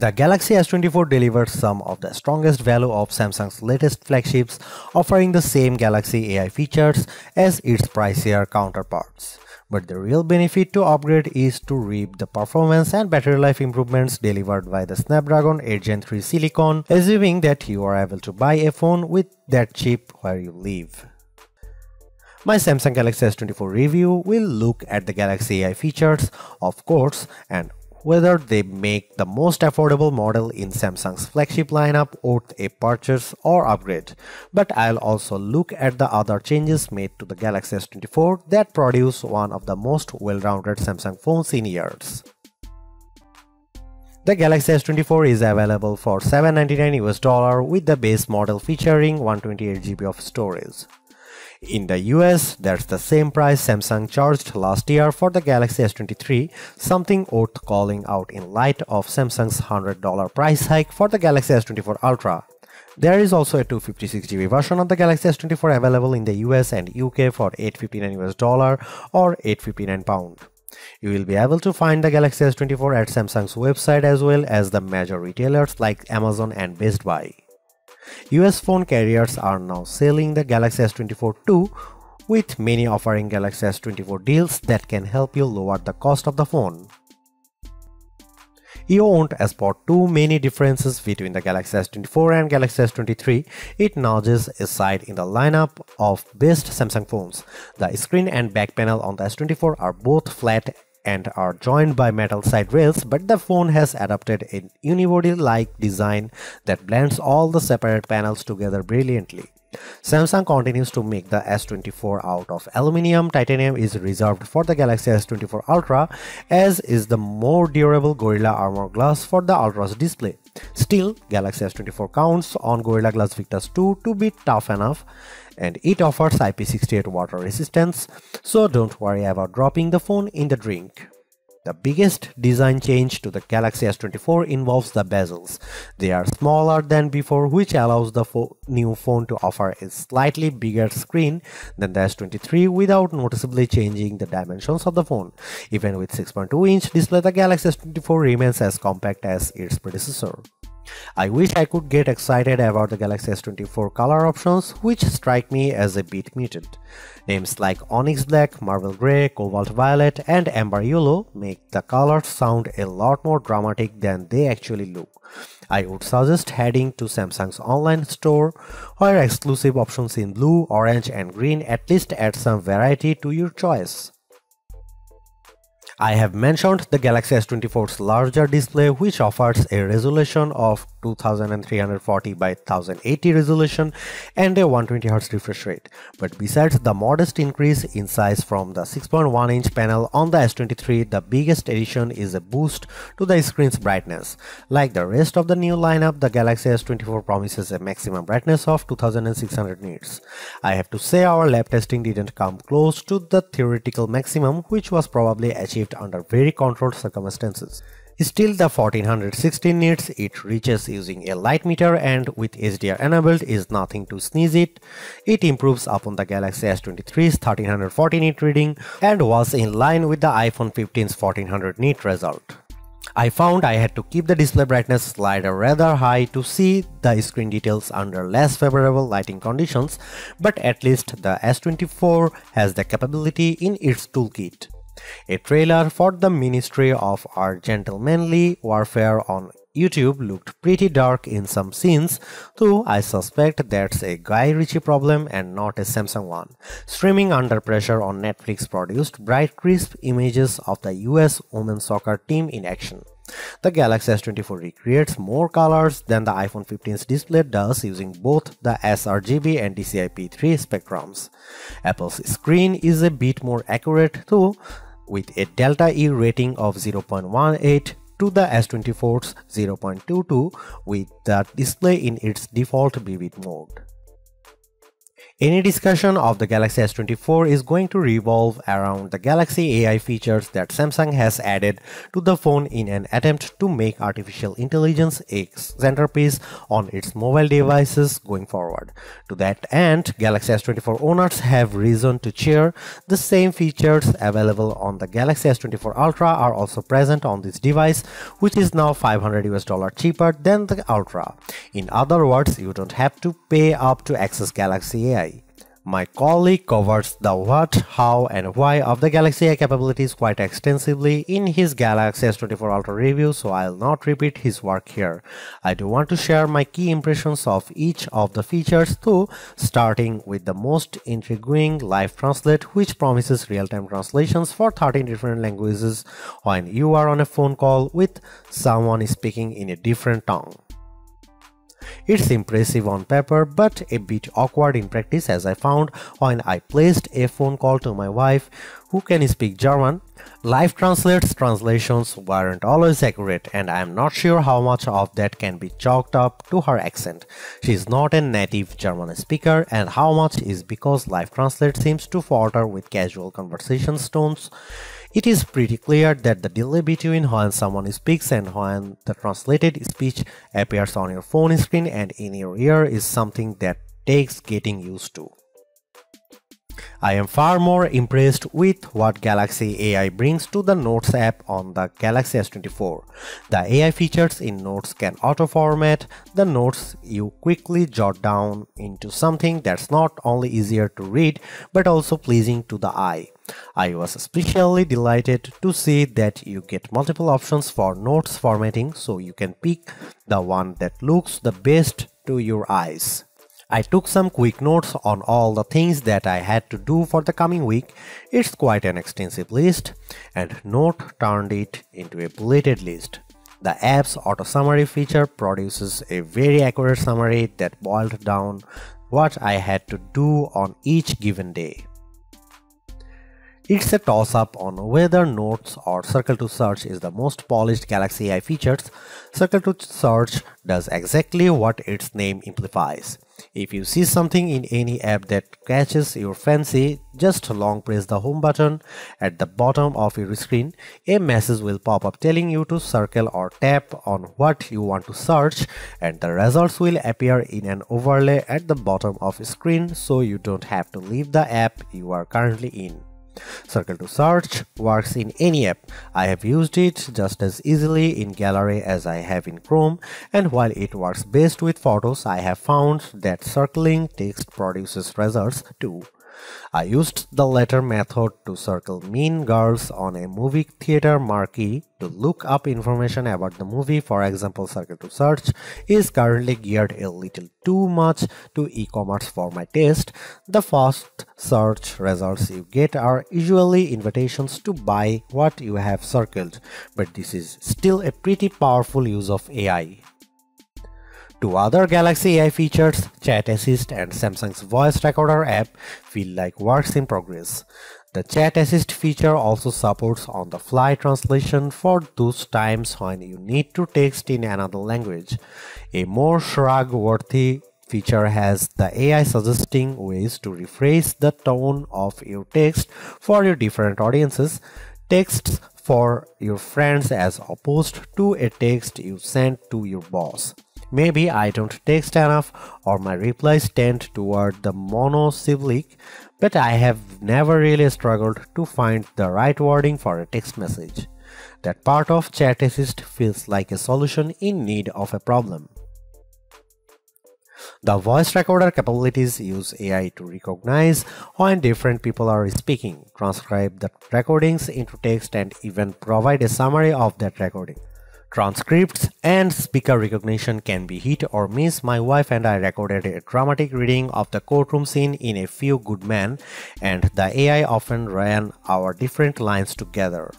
The Galaxy S24 delivers some of the strongest value of Samsung's latest flagships, offering the same Galaxy AI features as its pricier counterparts. But the real benefit to upgrade is to reap the performance and battery life improvements delivered by the Snapdragon 8 Gen 3 Silicon, assuming that you are able to buy a phone with that chip where you live. My Samsung Galaxy S24 review will look at the Galaxy AI features, of course, and whether they make the most affordable model in Samsung's flagship lineup worth a purchase or upgrade. But I'll also look at the other changes made to the Galaxy S24 that produce one of the most well-rounded Samsung phones in years. The Galaxy S24 is available for $799 with the base model featuring 128GB of storage. In the US, that's the same price Samsung charged last year for the Galaxy S23, something worth calling out in light of Samsung's $100 price hike for the Galaxy S24 Ultra. There is also a 256GB version of the Galaxy S24 available in the US and UK for $859 or £859. You will be able to find the Galaxy S24 at Samsung's website as well as the major retailers like Amazon and Best Buy. US phone carriers are now selling the Galaxy S24 too, with many offering Galaxy S24 deals that can help you lower the cost of the phone. You won't spot too many differences between the Galaxy S24 and Galaxy S23. It nudges aside in the lineup of best Samsung phones. The screen and back panel on the S24 are both flat and are joined by metal side rails, but the phone has adopted a unibody-like design that blends all the separate panels together brilliantly. Samsung continues to make the S24 out of aluminum. Titanium is reserved for the Galaxy S24 Ultra, as is the more durable Gorilla Armor Glass for the Ultra's display. Still, Galaxy S24 counts on Gorilla Glass Victus 2 to be tough enough, and it offers IP68 water resistance, so don't worry about dropping the phone in the drink. The biggest design change to the Galaxy S24 involves the bezels. They are smaller than before, which allows the new phone to offer a slightly bigger screen than the S23 without noticeably changing the dimensions of the phone. Even with 6.2-inch display, the Galaxy S24 remains as compact as its predecessor. I wish I could get excited about the Galaxy S24 color options, which strike me as a bit muted. Names like Onyx Black, Marble Grey, Cobalt Violet, and Amber Yellow make the colors sound a lot more dramatic than they actually look. I would suggest heading to Samsung's online store, where exclusive options in blue, orange, and green at least add some variety to your choice. I have mentioned the Galaxy S24's larger display, which offers a resolution of 2340 by 1080 resolution and a 120Hz refresh rate. But besides the modest increase in size from the 6.1-inch panel on the S23, the biggest addition is a boost to the screen's brightness. Like the rest of the new lineup, the Galaxy S24 promises a maximum brightness of 2600 nits. I have to say our lab testing didn't come close to the theoretical maximum, which was probably achieved under very controlled circumstances. Still, the 1416 nits it reaches using a light meter and with HDR enabled is nothing to sneeze at. It improves upon the Galaxy S23's 1340 nit reading and was in line with the iPhone 15's 1400 nit result. I found I had to keep the display brightness slider rather high to see the screen details under less favorable lighting conditions, but at least the S24 has the capability in its toolkit. A trailer for the Ministry of Our Gentlemanly Warfare on YouTube looked pretty dark in some scenes, though I suspect that's a Guy Ritchie problem and not a Samsung one. Streaming Under Pressure on Netflix produced bright, crisp images of the US women's soccer team in action. The Galaxy S24 recreates more colors than the iPhone 15's display does using both the sRGB and DCI-P3 spectrums. Apple's screen is a bit more accurate though, with a delta E rating of 0.18 to the S24's 0.22 with the display in its default vivid mode. Any discussion of the Galaxy S24 is going to revolve around the Galaxy AI features that Samsung has added to the phone in an attempt to make artificial intelligence a centerpiece on its mobile devices going forward. To that end, Galaxy S24 owners have reason to cheer. The same features available on the Galaxy S24 Ultra are also present on this device, which is now $500 cheaper than the Ultra. In other words, you don't have to pay up to access Galaxy AI. My colleague covers the what, how and why of the Galaxy AI capabilities quite extensively in his Galaxy S24 Ultra review, so I'll not repeat his work here. I do want to share my key impressions of each of the features though, starting with the most intriguing Live Translate, which promises real-time translations for 13 different languages when you are on a phone call with someone speaking in a different tongue. It's impressive on paper but a bit awkward in practice, as I found when I placed a phone call to my wife who can speak German. Live Translate's translations weren't always accurate, and I am not sure how much of that can be chalked up to her accent. She is not a native German speaker, and how much is because Live Translate seems to falter with casual conversation tones. It is pretty clear that the delay between when someone speaks and when the translated speech appears on your phone screen and in your ear is something that takes getting used to. I am far more impressed with what Galaxy AI brings to the Notes app on the Galaxy S24. The AI features in Notes can auto-format the notes you quickly jot down into something that's not only easier to read but also pleasing to the eye. I was especially delighted to see that you get multiple options for notes formatting, so you can pick the one that looks the best to your eyes. I took some quick notes on all the things that I had to do for the coming week. It's quite an extensive list, and Note turned it into a bulleted list. The app's auto summary feature produces a very accurate summary that boiled down what I had to do on each given day. It's a toss-up on whether Notes or Circle to Search is the most polished Galaxy AI features. Circle to Search does exactly what its name implies. If you see something in any app that catches your fancy, just long press the home button at the bottom of your screen. A message will pop up telling you to circle or tap on what you want to search, and the results will appear in an overlay at the bottom of the screen, so you don't have to leave the app you are currently in. Circle to Search works in any app. I have used it just as easily in Gallery as I have in Chrome, and while it works best with photos, I have found that circling text produces results too. I used the latter method to circle Mean Girls on a movie theater marquee to look up information about the movie. For example, Circle to Search is currently geared a little too much to e-commerce for my taste. The first search results you get are usually invitations to buy what you have circled, but this is still a pretty powerful use of AI. Two other Galaxy AI features, Chat Assist and Samsung's Voice Recorder app, feel like works in progress. The Chat Assist feature also supports on-the-fly translation for those times when you need to text in another language. A more shrug-worthy feature has the AI suggesting ways to rephrase the tone of your text for your different audiences. Texts for your friends as opposed to a text you send to your boss. Maybe I don't text enough or my replies tend toward the monosyllabic, but I have never really struggled to find the right wording for a text message. That part of Chat Assist feels like a solution in need of a problem. The voice recorder capabilities use AI to recognize when different people are speaking, transcribe the recordings into text, and even provide a summary of that recording. Transcripts and speaker recognition can be hit or miss. My wife and I recorded a dramatic reading of the courtroom scene in A Few Good Men, and the AI often ran our different lines together.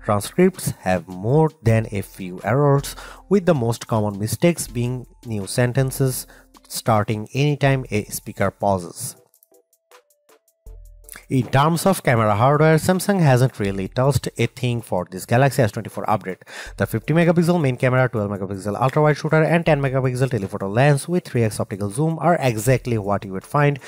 Transcripts have more than a few errors, with the most common mistakes being new sentences starting anytime a speaker pauses. In terms of camera hardware, Samsung hasn't really touched a thing for this Galaxy S24 update. The 50 megapixel main camera, 12 megapixel ultra-wide shooter and 10 megapixel telephoto lens with 3x optical zoom are exactly what you would find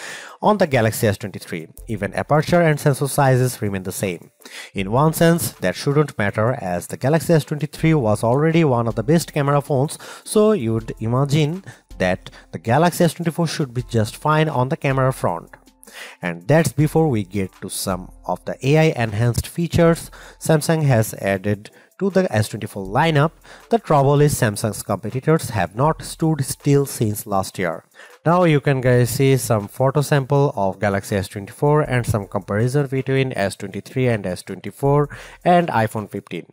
on the Galaxy S23. Even aperture and sensor sizes remain the same. In one sense, that shouldn't matter as the Galaxy S23 was already one of the best camera phones, so you'd imagine that the Galaxy S24 should be just fine on the camera front. And that's before we get to some of the AI enhanced features Samsung has added to the S24 lineup. The trouble is Samsung's competitors have not stood still since last year. Now you can guys see some photo sample of Galaxy S24 and some comparison between S23 and S24 and iPhone 15.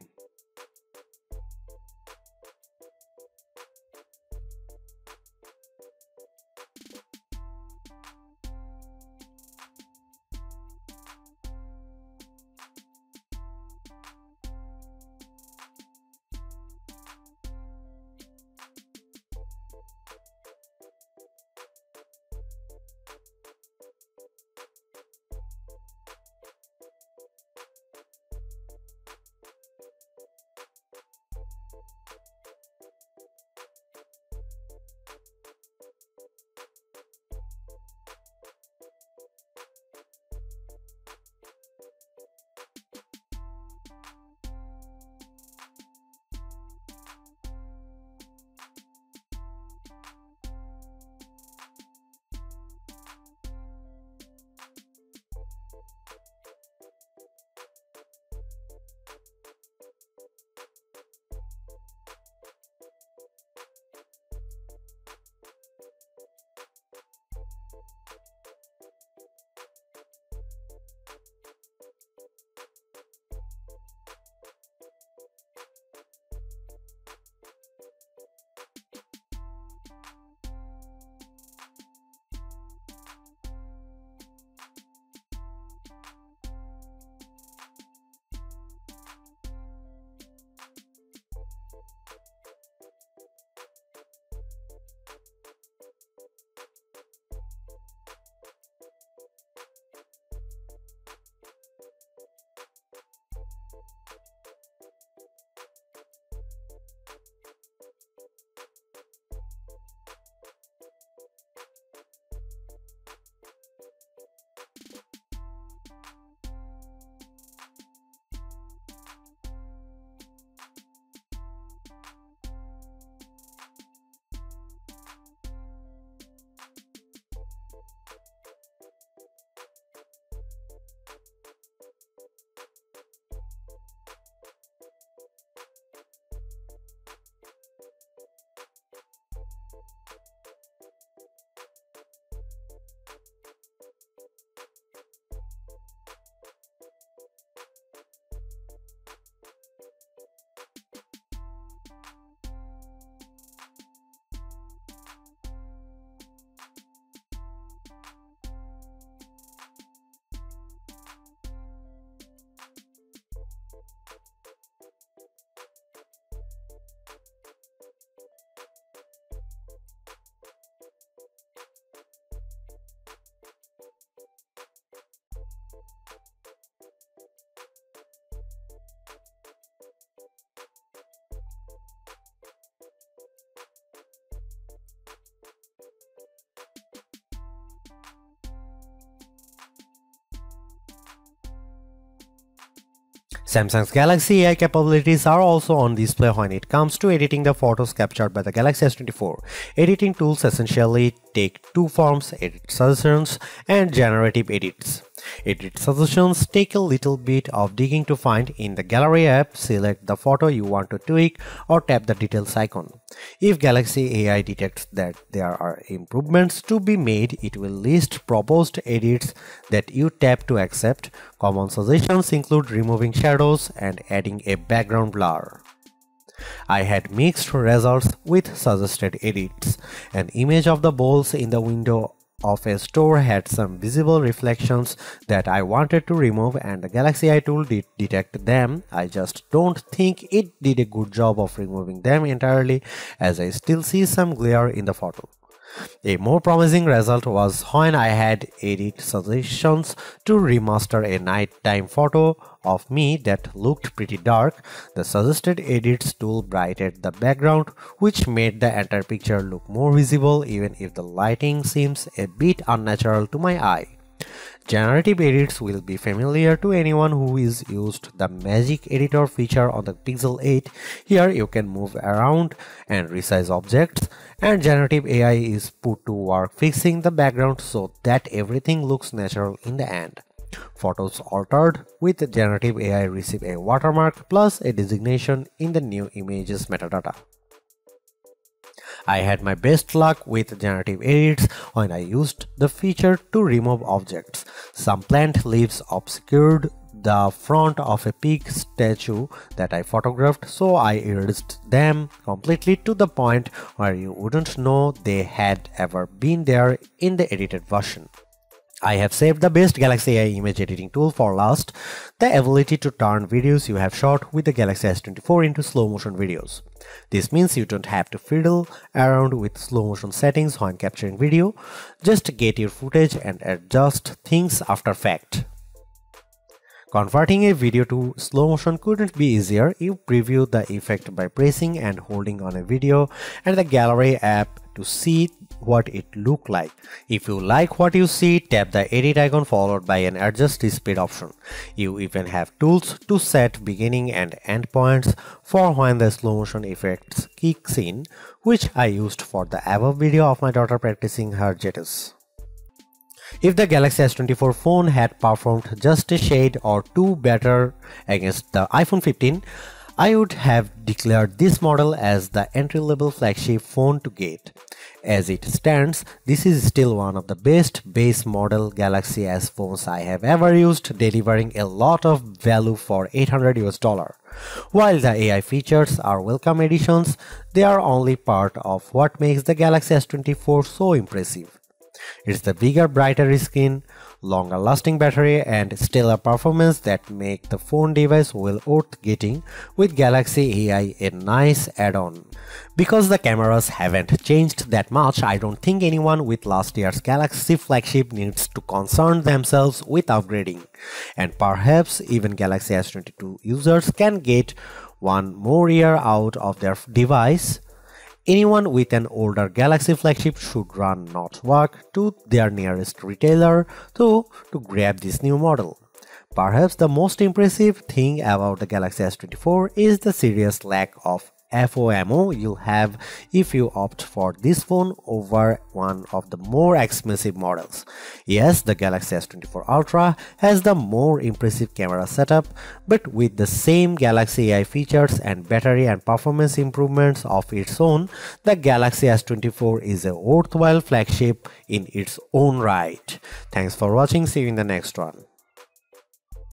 Samsung's Galaxy AI capabilities are also on display when it comes to editing the photos captured by the Galaxy S24. Editing tools essentially take two forms: edit suggestions and generative edits. Edit suggestions take a little bit of digging to find. In the Gallery app, select the photo you want to tweak or tap the details icon. If Galaxy AI detects that there are improvements to be made, it will list proposed edits that you tap to accept. Common suggestions include removing shadows and adding a background blur. I had mixed results with suggested edits. An image of the bowls in the window of a store had some visible reflections that I wanted to remove, and the Galaxy AI tool did detect them. I just don't think it did a good job of removing them entirely, as I still see some glare in the photo. A more promising result was when I had edit suggestions to remaster a nighttime photo of me that looked pretty dark. The suggested edits tool brightened the background, which made the entire picture look more visible even if the lighting seems a bit unnatural to my eye. Generative edits will be familiar to anyone who is used the Magic Editor feature on the Pixel 8. Here you can move around and resize objects, and generative AI is put to work fixing the background so that everything looks natural in the end. Photos altered with generative AI receive a watermark plus a designation in the new images metadata. I had my best luck with generative edits when I used the feature to remove objects. Some plant leaves obscured the front of a pig statue that I photographed, so I erased them completely to the point where you wouldn't know they had ever been there in the edited version. I have saved the best Galaxy AI image editing tool for last, the ability to turn videos you have shot with the Galaxy S24 into slow motion videos. This means you don't have to fiddle around with slow motion settings when capturing video, just get your footage and adjust things after fact. Converting a video to slow motion couldn't be easier. You preview the effect by pressing and holding on a video and the Gallery app to see what it looked like. If you like what you see, tap the edit icon followed by an adjust speed option. You even have tools to set beginning and end points for when the slow motion effects kicks in, which I used for the above video of my daughter practicing her jetters. If the Galaxy S24 phone had performed just a shade or two better against the iPhone 15, I would have declared this model as the entry-level flagship phone to get. As it stands, this is still one of the best base model Galaxy S phones I have ever used, delivering a lot of value for $800. While the AI features are welcome additions, they are only part of what makes the Galaxy S24 so impressive. It's the bigger, brighter screen, longer lasting battery and stellar performance that make the phone device well worth getting, with Galaxy AI a nice add-on. Because the cameras haven't changed that much, I don't think anyone with last year's Galaxy flagship needs to concern themselves with upgrading. And perhaps even Galaxy S22 users can get one more year out of their device. Anyone with an older Galaxy flagship should run not walk to their nearest retailer to grab this new model. Perhaps the most impressive thing about the Galaxy S24 is the serious lack of FOMO you'll have if you opt for this phone over one of the more expensive models. Yes, the Galaxy S24 Ultra has the more impressive camera setup, but with the same Galaxy AI features and battery and performance improvements of its own, the Galaxy S24 is a worthwhile flagship in its own right. Thanks for watching, see you in the next one.